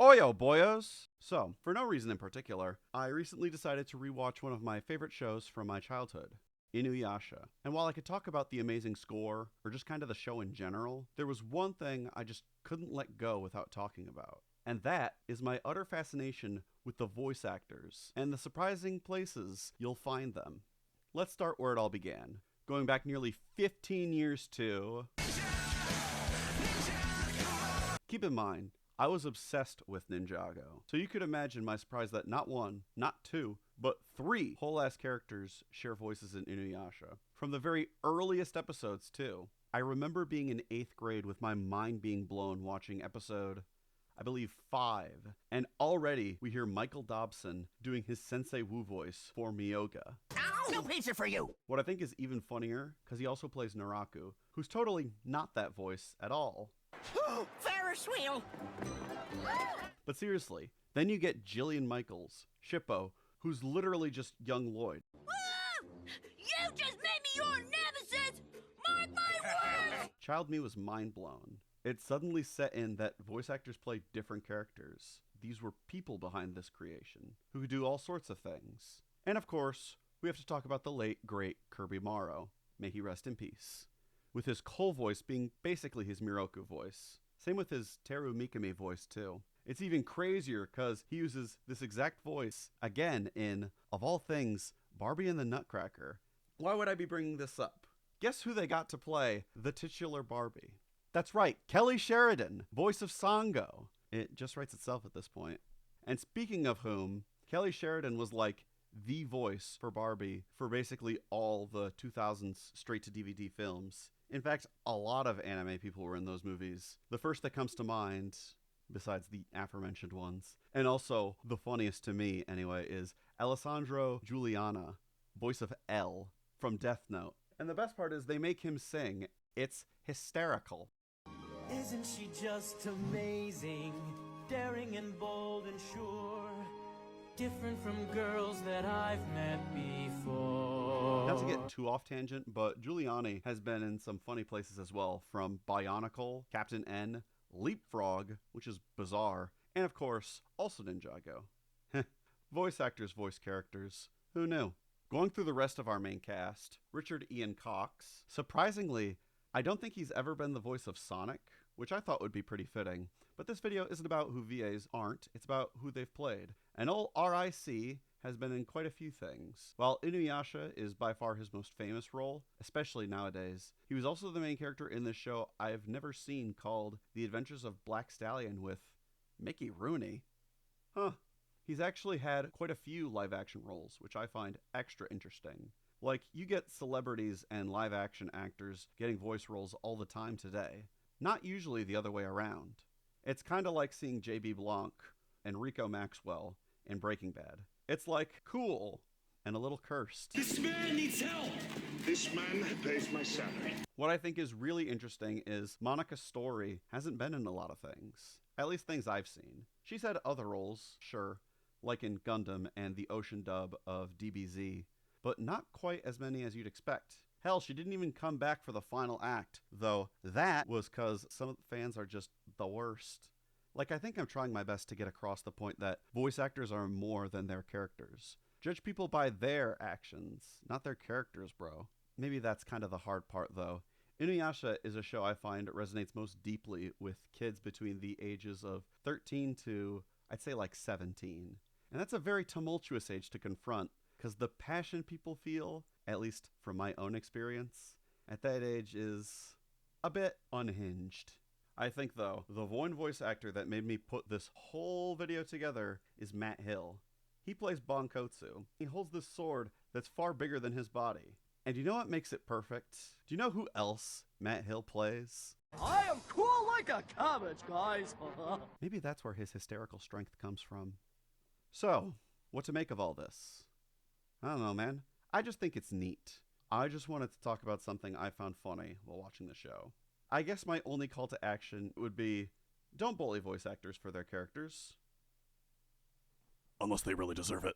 Oyo boyos! So, for no reason in particular, I recently decided to rewatch one of my favorite shows from my childhood, Inuyasha. And while I could talk about the amazing score, or just kind of the show in general, there was one thing I just couldn't let go without talking about. And that is my utter fascination with the voice actors, and the surprising places you'll find them. Let's start where it all began, going back nearly 15 years to... Keep in mind, I was obsessed with Ninjago, so you could imagine my surprise that not one, not two, but three whole-ass characters share voices in Inuyasha. From the very earliest episodes, too. I remember being in 8th grade with my mind being blown watching episode, I believe, 5, and already we hear Michael Dobson doing his Sensei Wu voice for Miyoga. Ow! No pizza for you! What I think is even funnier, because he also plays Naraku, who's totally not that voice at all. Ferris wheel! But seriously, then you get Jillian Michaels, Shippo, who's literally just young Lloyd. Ah! You just made me your nemesis! Mark my words! Child me was mind blown. It suddenly set in that voice actors play different characters. These were people behind this creation, who could do all sorts of things. And of course, we have to talk about the late, great Kirby Morrow. May he rest in peace. With his Cole voice being basically his Miroku voice. Same with his Teru Mikami voice too. It's even crazier because he uses this exact voice again in, of all things, Barbie and the Nutcracker. Why would I be bringing this up? Guess who they got to play the titular Barbie? That's right, Kelly Sheridan, voice of Sango. It just writes itself at this point. And speaking of whom, Kelly Sheridan was like the voice for Barbie for basically all the 2000s straight-to-DVD films. In fact, a lot of anime people were in those movies. The first that comes to mind, besides the aforementioned ones, and also the funniest to me anyway, is Alessandro Giuliana, voice of L from Death Note. And the best part is they make him sing. It's hysterical. Isn't she just amazing? Daring and bold and sure. Different from girls that I've met before. Not to get too off tangent, but Giuliani has been in some funny places as well, from Bionicle, Captain N, Leapfrog, which is bizarre, and of course, also Ninjago. Voice actors voice characters. Who knew? Going through the rest of our main cast, Richard Ian Cox. Surprisingly, I don't think he's ever been the voice of Sonic, which I thought would be pretty fitting. But this video isn't about who VAs aren't, it's about who they've played. And old RIC has been in quite a few things. While Inuyasha is by far his most famous role, especially nowadays, he was also the main character in this show I've never seen called The Adventures of Black Stallion with Mickey Rooney. Huh. He's actually had quite a few live-action roles, which I find extra interesting. Like, you get celebrities and live-action actors getting voice roles all the time today. Not usually the other way around. It's kind of like seeing J.B. Blanc and Rico Maxwell in Breaking Bad. It's like cool and a little cursed. This man needs help! This man pays my salary. What I think is really interesting is Monica Story hasn't been in a lot of things. At least things I've seen. She's had other roles, sure, like in Gundam and the Ocean dub of DBZ, but not quite as many as you'd expect. Hell, she didn't even come back for the final act, though that was because some of the fans are just the worst. Like, I think I'm trying my best to get across the point that voice actors are more than their characters. Judge people by their actions, not their characters, bro. Maybe that's kind of the hard part, though. Inuyasha is a show I find resonates most deeply with kids between the ages of 13 to, I'd say, like 17. And that's a very tumultuous age to confront, because the passion people feel, at least from my own experience, at that age is a bit unhinged. I think, though, the voice actor that made me put this whole video together is Matt Hill. He plays Bonkotsu. He holds this sword that's far bigger than his body. And you know what makes it perfect? Do you know who else Matt Hill plays? I am cool like a cabbage, guys. Maybe that's where his hysterical strength comes from. So, what to make of all this? I don't know, man. I just think it's neat. I just wanted to talk about something I found funny while watching the show. I guess my only call to action would be, don't bully voice actors for their characters. Unless they really deserve it.